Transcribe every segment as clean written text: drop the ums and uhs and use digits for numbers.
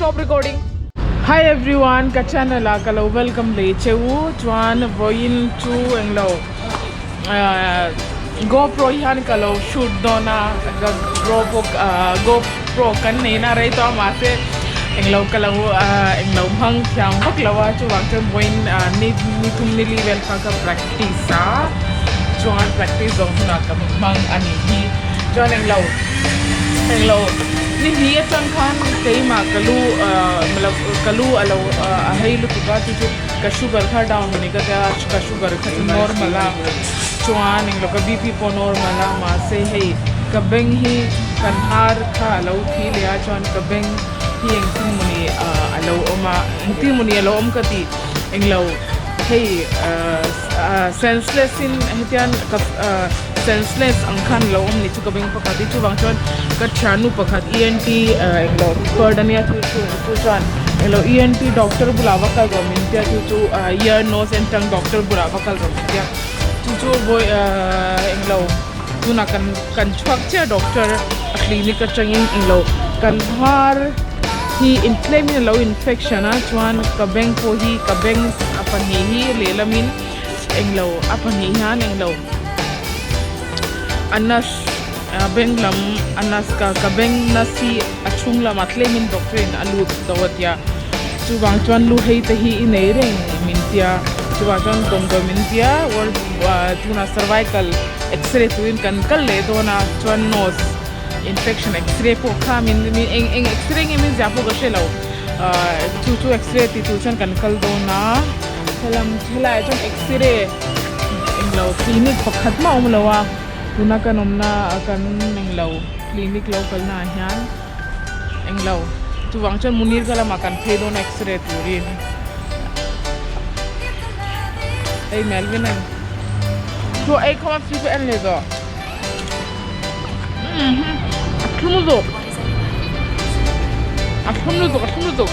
stop recording. Hi everyone, ka channel kalo welcome le chewu chuan Vawiin chu englo GoPro yan kalo shoot dona GoPro kan nei na rei to ma se englo kalo englo hang thyang bak lawa chu wang chen Vawiin ni tum ni level ka practice sa chuan practice dong na ka mang ani hi chuan englo ni hi chang khan kei ma kalu matlab kalu alo ahailu tuka chu ka sugar kha down ni ka ka sugar kha normal la chuan englo ka bp po normal la ma se hei ka beng hi kan har kha alo thi le a chuan ka beng hi eng tin muni alo oma tin muni alo om ka ti englo hei senseless in hetian ka senseless ang khan lo om ni chu ka beng pakati chu wang chuan ka chanu pakhat ENT englo cordania chu chuan englo ENT doctor bulawa ka government ya chu ear nose and tongue doctor bulawa ka government ya chu boy englo tuna kan chuak che doctor clinic ka changin englo kan har hi inflammation low infection a chuan ka beng po hi ka beng apan hi lelamin englo apan hi han englo anas benglam anas ka beng nasi achung la matlemin doctrine alut dawatya chuwang chuan lu hei te hi inei reng mintia chuwang chuan dongdo mintia or tuna cervical x-ray tuin kan kal le dona chuan nose infection x-ray po kha min eng x-ray nge min japo ga shelo chu x-ray ti tu chuan kan kal dona thalam thela chuan x-ray englo clinic pakhat ma umlawa tuna kanomna kan englo clinic local na hian englo chuwang chuan munir kala ma kan phei don x-ray turin ei melvin an so ei khoma free pe an le do akhumuzo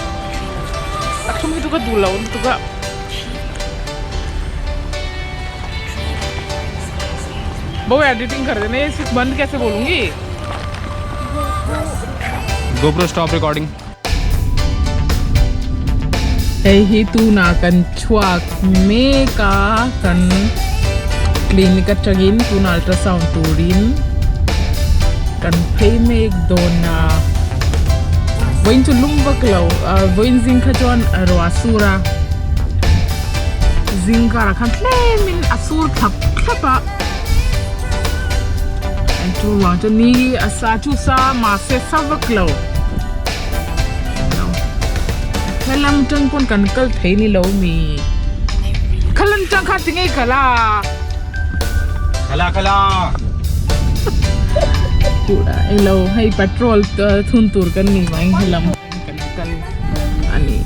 ka dulaw tuka वो editing कर देना, ये सिर्फ बंद कैसे बोलूंगी? GoPro stop recording. ही तू ना कन छुआक में का कन क्लिनिक चगिन तू ना अल्ट्रासाउंड टूरिन कन पे में एक दोना Vawiin chu lum baklo Vawiin zingkha chuan roasura zingka rakhan tlemin asur khapa chu wang chu ni asa chu sa ma se savaklo khalam tang pon kan kal thei ni lo mi khalan tang kha tingai khala pura elo hai petrol thun tur kan ni mai hilam kan kal ani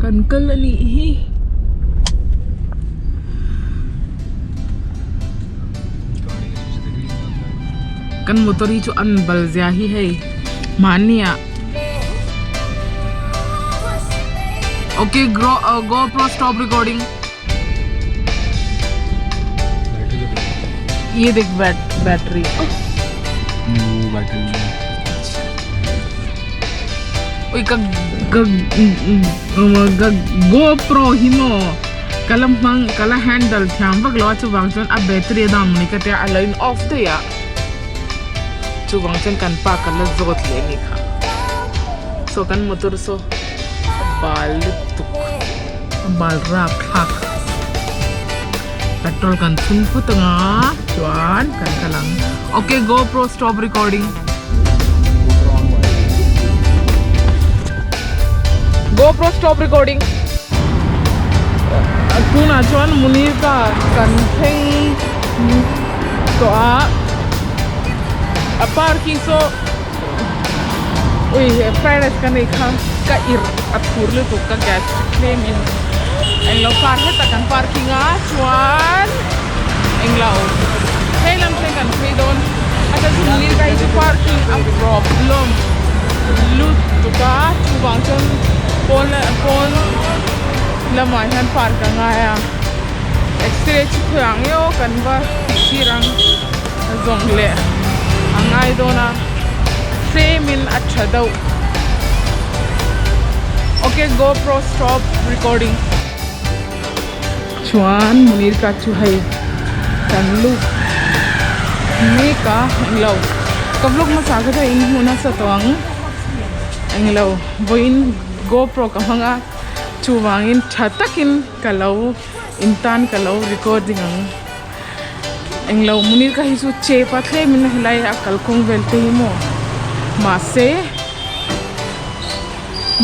kan kal ani hi kan motor hi chu an bal zia hi hei mania okay GoPro stop recording ये देख battery ओए का GoPro हिमो कलम मंग कला handle थ्याम बक लवा chu wang chon a battery dam ni ka te a line off de ya chu wang chen kan pa kan la zot le ni kha so kan motor so bal ra khak petrol kan thun putanga chuan kan kalang okay GoPro stop recording GoPro stop recording tuna chuan munir ka kan thei to a parking so ui fried rice kan ei kha ka ir athur le to ka gas claim in englo par he takan parking a chuan englo helam se kan free don ata munir ka hi parking a problem lut to ka chuwang chon pon lamai han park nga ya x-ray chu khang yo kan ba sirang zong le angai dona semin achadau Okay, GoPro stop recording. Chuan Munir ka chu hai kan lu me ka englo kablok ma sa ga in huna sa tawang englo Vawiin GoPro ka hanga chu wangin thatakin kalau intan kalau recording ang englo Munir ka hisu che patle min hilai akal kong velte mo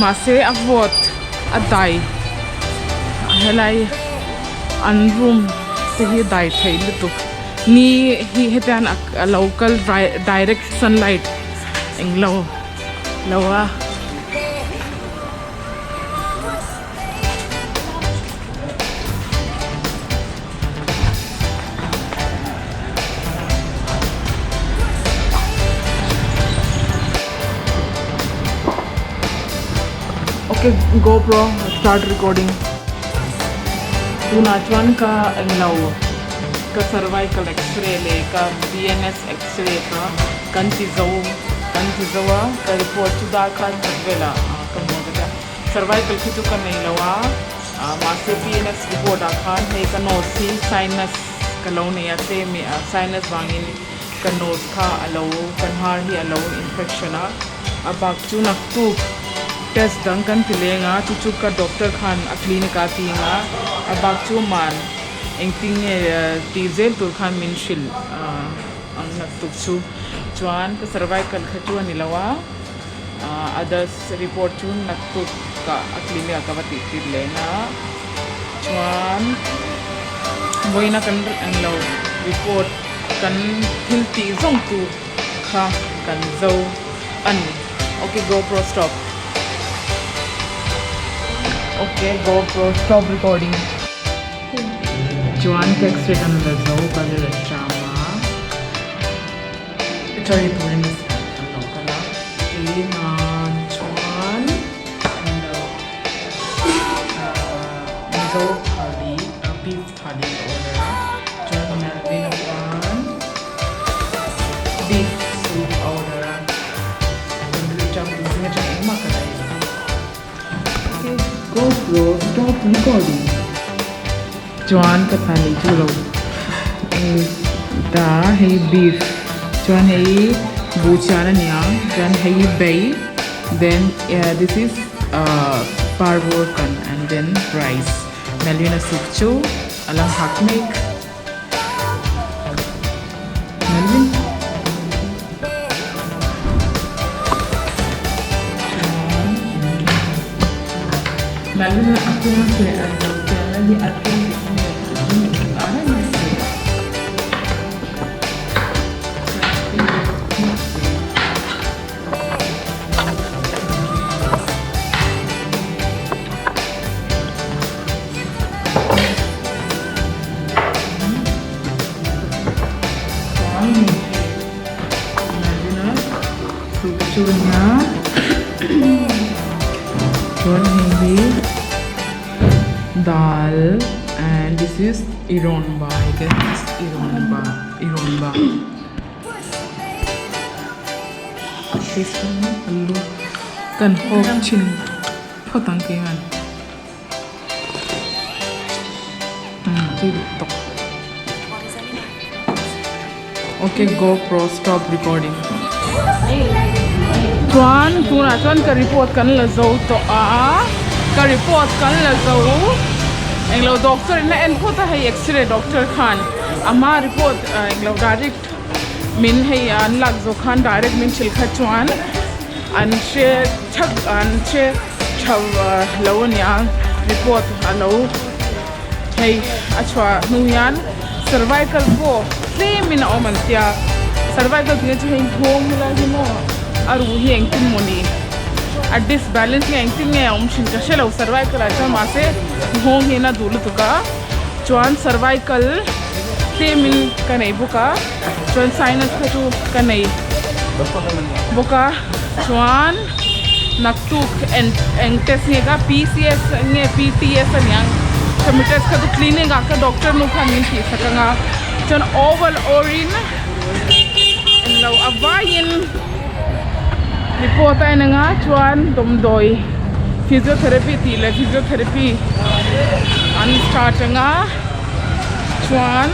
mase avot adai helai an room se hi dai thai lutuk ni hi hetan a local direct sunlight englo lawa okay GoPro start recording Chuan ka englo ka cervical x-ray le ka BNS x-ray ka kantizawa ka report chu da khan vela ka mogata cervical ki chu ka nei lawa ma se BNS report a khan he ka no si sinus ka lo ne ya te me sinus wangin ka nose kha alo kan har hi alo infection a bak chu nak tu test dang kan tilenga chu ka doctor khan a clinic a tinga abak chu man engting diesel tur khan min shil ang natuk chu chuan ka cervical khatu ani lawa others report chu natuk ka a clinic ka wati tilena chuan boina kan anglo report kan hilti zong tu kha kan zo ani okay GoPro stop. Okay, GoPro stop recording. Chuan text it on the zo kala drama. Sorry, purin is kala. Chuan Mizo Thali, beef Thali order. Chuan Melvin one beef soup order. GoPro stop recording. Chuan ka thali chu lo da hey beef chuan hey buchana nya chuan hey bay then this is parvorkan and then rice melvina soup chu alang hakmek melvin Melvin aku yang saya ada lagi aku ada ni sucunya Chuan hindi dal and this is ironba I guess ironba this one allu kan hok chin photang ke man tok okay GoPro stop recording chuan ka report kan la zo to ka report kan la zo englo doctor na en phota hai x-ray doctor khan ama report englo direct min hai an lag zo khan direct min chil kha chuan an che chaw lawn ya report alo hey achwa nu yan cervical po same in omantia cervical thing chu heng home la mo aru heng tin moni at this balance nge engtin nge shin ka shelo cervical acha ma se hong hena dulu tuka chuan cervical temin kanai buka chuan sinus khatu kanai buka chuan naktuk and test nge ka PCS nge PTS anyang submitters khatu clinic ka doctor nu khanin thi sakanga chuan oval orin and Vawiin report ay na nga chuan domdoi physiotherapy ti le physiotherapy an start nga chuan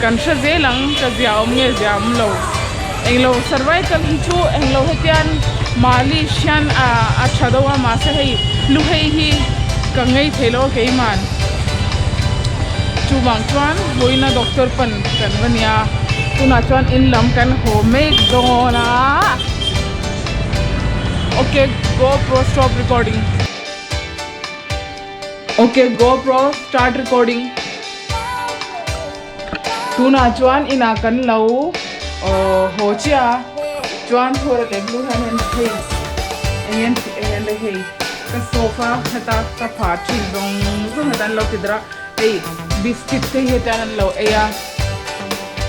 kan sha zelang ka ziaom nge ziam lo englo cervical hi chu englo hetian mali shan a chadawa ma se hei lu hei hi ka ngai thelo ke man chu wang chuan boina doctor pan kan wania tuna chuan in lam kan ho make zona. Okay, GoPro stop recording. Okay, GoPro start recording. Tuna chuan ina kan lo ho chia chuan thora le blue han hei en le hei ka sofa hata ka pha thin dong zo hadan lo tidra ei biscuit te he tan lo eya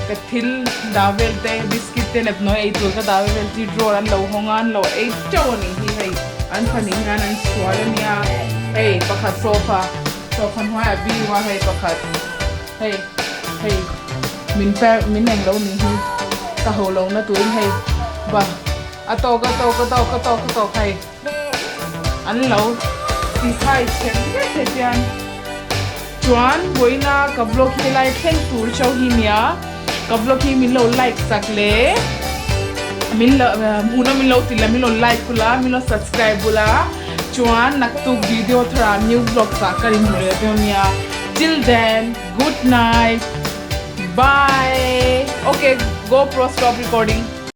ka thil davel te biscuit te nep no ei tur ka davel ti draw an lo hongan lo ei chawni hi hei an phani han an swalania ei pakhat sofa hwa bi wa hei pakhat hei min eng lo ni hi ka ho lo na tuin hei ba ato ka hei an lo ti khai chen he tian chuan boina ka vlog hi lai thank tur chau hi nia ka vlog hi min lo like sak le min lo ti la min lo like kula min lo subscribe bula chuan nak tu video thra new vlog sa karin hore nia till then good night bye. Okay, GoPro stop recording.